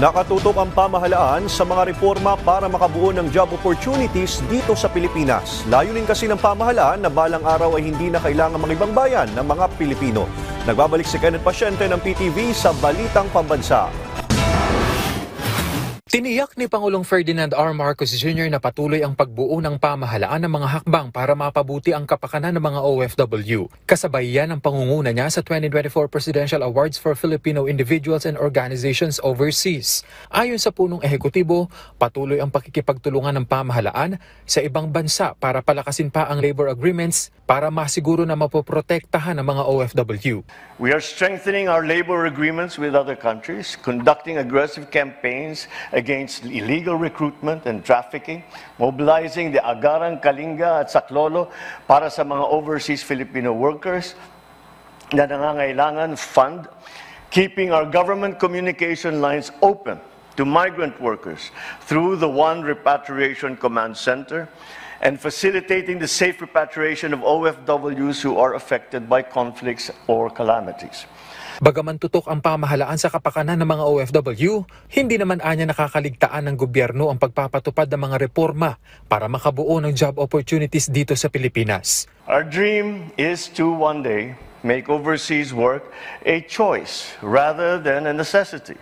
Nakatutok ang pamahalaan sa mga reforma para makabuo ng job opportunities dito sa Pilipinas. Layunin kasi ng pamahalaan na balang araw ay hindi na kailangan mag-ibang bayan ng mga Pilipino. Nagbabalik si Kenneth Pasyente ng PTV sa Balitang Pambansa. Tiniyak ni Pangulong Ferdinand R. Marcos Jr. na patuloy ang pagbuo ng pamahalaan ng mga hakbang para mapabuti ang kapakanan ng mga OFW. Kasabay yan ang pangunguna niya sa 2024 Presidential Awards for Filipino Individuals and Organizations Overseas. Ayon sa punong ehekutibo, patuloy ang pakikipagtulungan ng pamahalaan sa ibang bansa para palakasin pa ang labor agreements para masiguro na mapoprotektahan ang mga OFW. We are strengthening our labor agreements with other countries, conducting aggressive campaigns against illegal recruitment and trafficking, mobilizing the Agarang, Kalinga at Saklolo para sa mga overseas Filipino workers na nangangailangan fund, keeping our government communication lines open to migrant workers through the One Repatriation Command Center, and facilitating the safe repatriation of OFWs who are affected by conflicts or calamities. Bagaman tutok ang pamahalaan sa kapakanan ng mga OFW, hindi naman anya nakakaligtaan ng gobyerno ang pagpapatupad ng mga reforma para makabuo ng job opportunities dito sa Pilipinas. Our dream is to one day make overseas work a choice rather than a necessity.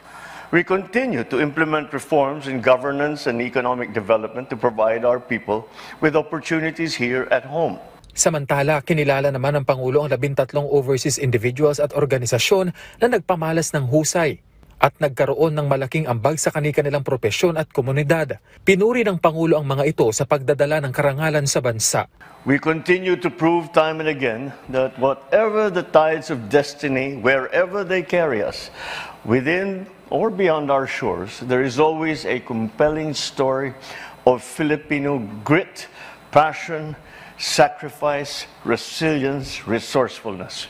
We continue to implement reforms in governance and economic development to provide our people with opportunities here at home. Samantala, kinilala naman ng Pangulo ang 13 overseas individuals at organisasyon na nagpamalas ng husay at nagkaroon ng malaking ambag sa kanilang propesyon at komunidad. Pinuri ng Pangulo ang mga ito sa pagdadala ng karangalan sa bansa. We continue to prove time and again that whatever the tides of destiny, wherever they carry us, within or beyond our shores, there is always a compelling story of Filipino grit, passion, sacrifice, resilience, resourcefulness.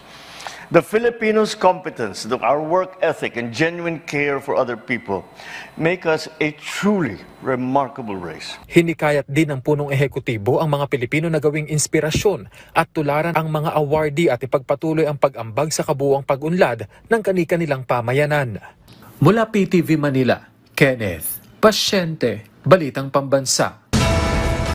The Filipinos' competence, our work ethic, and genuine care for other people make us a truly remarkable race. Hinikayat din ng punong ehekutibo ang mga Pilipino na gawing inspirasyon at tularan ang mga awardee at ipagpatuloy ang pag-ambag sa kabuuang pag-unlad ng kani-kanilang pamayanan. Mula PTV Manila, Kenneth Pasyente, Balitang Pambansa.